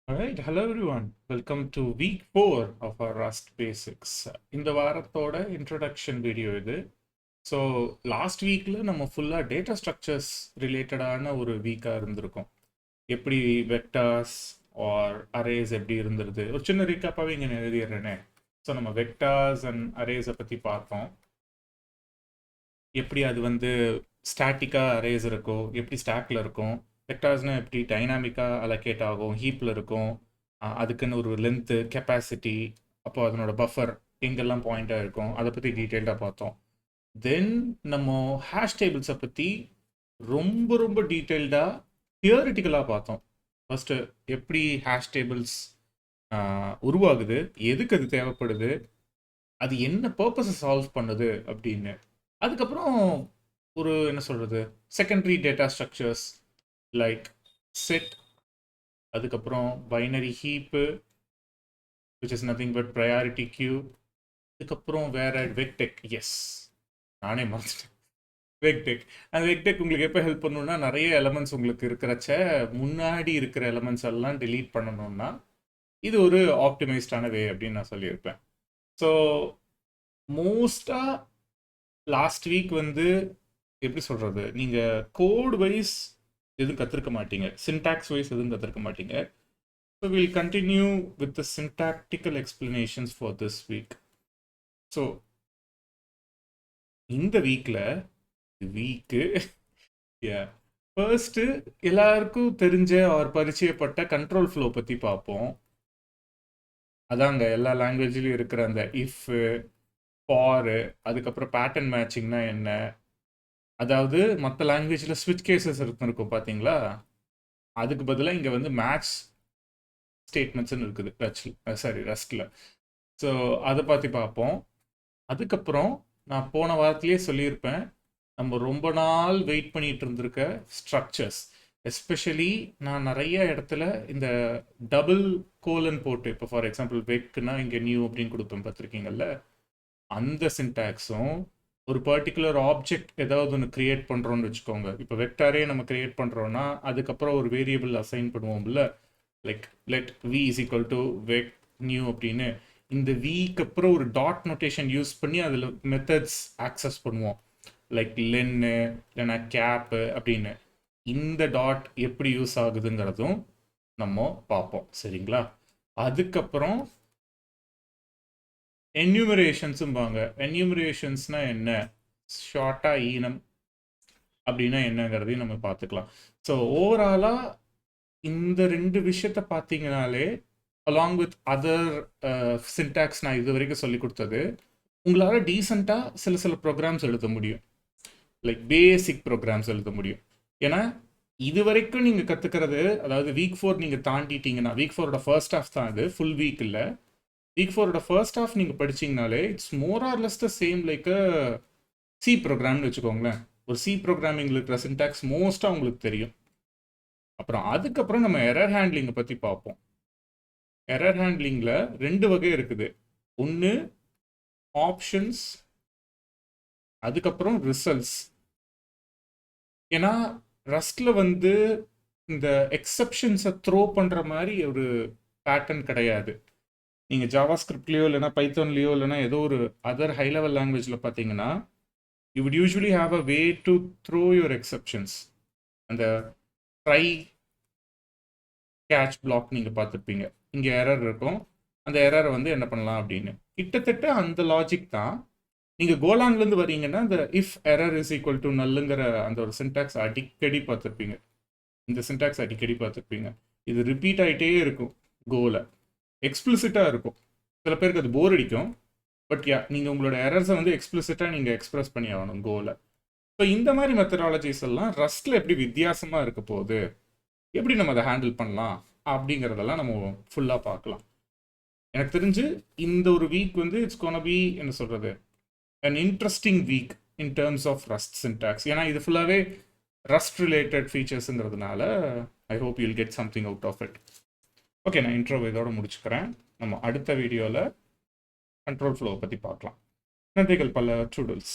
All right, hello everyone. Welcome to week 4 of our Rust Basics. இந்த வாரத்தோட introduction video இது. So last வீக்கில் நம்ம ஃபுல்லாக டேட்டா ஸ்ட்ரக்சர்ஸ் ரிலேட்டடான ஒரு வீக்காக இருந்திருக்கும். எப்படி வெக்டார்ஸ் ஆர் அரேஸ் எப்படி இருந்திருது ஒரு சின்ன ரீக்காப்பாகவே இங்கே எழுதிடுறேனே. ஸோ நம்ம வெக்டார்ஸ் அண்ட் அரேஸை பற்றி பார்த்தோம். எப்படி அது வந்து ஸ்டாட்டிக்காக அரேஸ் இருக்கும், எப்படி ஸ்டாக்கில் இருக்கும், வெக்டார்ஸ்னால் எப்படி டைனாமிக்காக அலோகேட் ஆகும், ஹீப்பில் இருக்கும், அதுக்குன்னு ஒரு லென்த்து கெப்பாசிட்டி, அப்போ அதனோட பஃபர் எங்கெல்லாம் பாயிண்டாக இருக்கும், அதை பற்றி டீட்டெயில்டாக பார்த்தோம். தென் நம்ம ஹேஷ் டேபிள்ஸை பற்றி ரொம்ப ரொம்ப டீட்டெயில்டாக தியரிட்டிக்கலாக பார்த்தோம். ஃபஸ்ட்டு எப்படி ஹேஷ் டேபிள்ஸ் உருவாகுது, எதுக்கு அது தேவைப்படுது, அது என்ன பர்பஸை சால்வ் பண்ணுது அப்படின்னு. அதுக்கப்புறம் ஒரு என்ன சொல்கிறது secondary data structures like set, அதுக்கப்புறம் binary heap which is nothing but priority queue, அதுக்கப்புறம் வேற வெக்டெக். எஸ், நானே மறந்துட்டேன் வெக்டெக். அந்த வெக்டெக் உங்களுக்கு எப்போ ஹெல்ப் பண்ணணும்னா, நிறைய எலமெண்ட்ஸ் உங்களுக்கு இருக்கிறச்ச முன்னாடி இருக்கிற எலமெண்ட்ஸ் எல்லாம் delete பண்ணணும்னா இது ஒரு ஆப்டிமைஸ்டான வே அப்படின்னு நான் சொல்லியிருப்பேன். ஸோ மோஸ்டாக லாஸ்ட் வீக் வந்து எப்படி சொல்கிறது, நீங்கள் கோட் வைஸ் எதுவும் கற்றுருக்க மாட்டீங்க, சின்டாக்ஸ் வைஸ் எதுவும் கற்றுருக்க மாட்டீங்க. So will continue with the syntactical explanations for this week. So இந்த வீக்கு ஃபர்ஸ்ட்டு எல்லாருக்கும் தெரிஞ்ச ஒரு பரிச்சயப்பட்ட கண்ட்ரோல் ஃப்ளோ பற்றி பார்ப்போம். அதாங்க எல்லா லாங்குவேஜ்லையும் இருக்கிற அந்த இஃப்பு, ஃபாரு, அதுக்கப்புறம் பேட்டர்ன் மேட்சிங்னா என்ன, அதாவது மற்ற லாங்குவேஜில் ஸ்விட்ச் கேசஸ் இருக்கும் பார்த்தீங்களா, அதுக்கு பதிலாக இங்கே வந்து மேட்ச் ஸ்டேட்மெண்ட்ஸ்ன்னு இருக்குது ரஸ்ட்டில். ஸோ அதை பற்றி பார்ப்போம். அதுக்கப்புறம் நான் போன வாரத்திலே சொல்லியிருப்பேன், நம்ம ரொம்ப நாள் வெயிட் பண்ணிட்டு இருந்திருக்க ஸ்ட்ரக்சர்ஸ், எஸ்பெஷலி நான் நிறைய இடத்துல இந்த டபுள் கோலன் போட்டு, இப்போ ஃபார் எக்ஸாம்பிள் வெக்னா இங்கே நியூ அப்படின்னு கொடுப்பேன் பார்த்துருக்கீங்கல்ல, அந்த சின்டாக்ஸும் ஒரு பர்டிகுலர் ஆப்ஜெக்ட் ஏதாவது ஒன்று கிரியேட் பண்ணுறோன்னு வச்சுக்கோங்க. இப்போ வெக்டாரே நம்ம கிரியேட் பண்ணுறோன்னா அதுக்கப்புறம் ஒரு வேரியபிள் அசைன் பண்ணுவோம்ல, like let v is equal to vec new அப்படின்னு. இந்த விக்கு அப்புறம் ஒரு டாட் நோட்டேஷன் யூஸ் பண்ணி அதில் மெத்தட்ஸ் ஆக்சஸ் பண்ணுவோம், லைக் லென்னு இல்லைன்னா கேப்பு அப்படின்னு. இந்த டாட் எப்படி யூஸ் ஆகுதுங்கிறதும் நம்ம பார்ப்போம், சரிங்களா? அதுக்கப்புறம் என்யூமரேஷன்ஸும்பாங்க. என்யூமரேஷன்ஸ்னா என்ன, ஷார்ட்டாக ஈனம் அப்படின்னா என்னங்கிறதையும் நம்ம பார்த்துக்கலாம். ஸோ ஓவராலாக இந்த ரெண்டு விஷயத்த பார்த்தீங்கனாலே, அலாங் வித் அதர் சின்டாக்ஸ் நான் இது வரைக்கும் சொல்லி கொடுத்தது, உங்களால் டீசெண்டாக சில ப்ரோக்ராம்ஸ் எழுத முடியும், லைக் பேசிக் ப்ரோக்ராம்ஸ் எழுத முடியும். ஏன்னா இது வரைக்கும் நீங்கள் கற்றுக்கிறது, அதாவது வீக் 4 நீங்கள் தாண்டிட்டீங்கன்னா, வீக் 4ஓட ஃபர்ஸ்ட் ஹாஃப் தான் இது, ஃபுல் வீக் இல்லை. வீக் 4ஓட ஃபர்ஸ்ட் ஹாஃப் நீங்கள் படிச்சிங்கனாலே it's more or less the same like a C ப்ரோக்ராம்னு வச்சுக்கோங்களேன். ஒரு சி ப்ரோக்ராமிங்கில் இருக்கிற சின்டாக்ஸ் மோஸ்ட்டாக உங்களுக்கு தெரியும். அப்புறம் அதுக்கப்புறம் நம்ம எரர் ஹேண்ட்லிங்கை பற்றி பார்ப்போம். எரர் ஹேண்ட்லிங்கில் ரெண்டு வகை இருக்குது. ஒன்று ஆப்ஷன்ஸ், அதுக்கப்புறம் ரிசல்ட்ஸ். ஏன்னா ரஸ்ட்டில் வந்து இந்த எக்ஸப்ஷன்ஸை த்ரோ பண்ணுற மாதிரி ஒரு பேட்டர்ன் கிடையாது. நீங்கள் ஜாவா ஸ்கிரிப்ட்லேயோ இல்லைனா பைத்தான்லேயோ இல்லைனா ஏதோ ஒரு அதர் ஹை லெவல் லாங்குவேஜில் பார்த்தீங்கன்னா, you would usually have a way to throw your exceptions. அந்த ட்ரை கேட்ச் பிளாக் நீங்கள் பார்த்துருப்பீங்க. இங்கே எரர் இருக்கும், அந்த எரரை வந்து என்ன பண்ணலாம் அப்படின்னு. கிட்டத்தட்ட அந்த லாஜிக் தான். நீங்கள் கோலான்லேருந்து வரீங்கன்னா இந்த if error is equal to நல்லுங்கிற அந்த ஒரு சின்டாக்ஸ் அடிக்கடி பார்த்துருப்பீங்க. இந்த சின்டாக்ஸ் அடிக்கடி பார்த்துருப்பீங்க. இது ரிப்பீட் ஆகிட்டே இருக்கும். கோல எக்ஸ்பிளிசிட்டாக இருக்கும். சில பேருக்கு அது போர் அடிக்கும், பட் யா, நீங்கள் உங்களோட எரர்ஸை வந்து எக்ஸ்பிளிசிட்டாக நீங்கள் எக்ஸ்பிரஸ் பண்ணி ஆகணும் கோல. ஸோ இந்த மாதிரி மெத்தடாலஜிஸ் எல்லாம் ரஸ்ட்டில் எப்படி வித்தியாசமாக இருக்க போகுது, எப்படி நம்ம அதை ஹேண்டில் பண்ணலாம் அப்படிங்கிறதெல்லாம் நம்ம ஃபுல்லாக பார்க்கலாம். எனக்கு தெரிஞ்சு இந்த ஒரு வீக் வந்து இட்ஸ் கோனா பி என்ன சொல்கிறது an interesting week in terms of Rust syntax. ஏன்னா இது ஃபுல்லாகவே ரஸ்ட் ரிலேட்டட் ஃபீச்சர்ஸுங்கிறதுனால I hope you'll get something out of it. Okay, நான் இன்ட்ரோ இதோட முடிச்சுக்கிறேன். நம்ம அடுத்த வீடியோவில் கண்ட்ரோல் ஃப்ளோவை பற்றி பார்க்கலாம். நன்றிகள் பல. ட்ரூடல்ஸ்.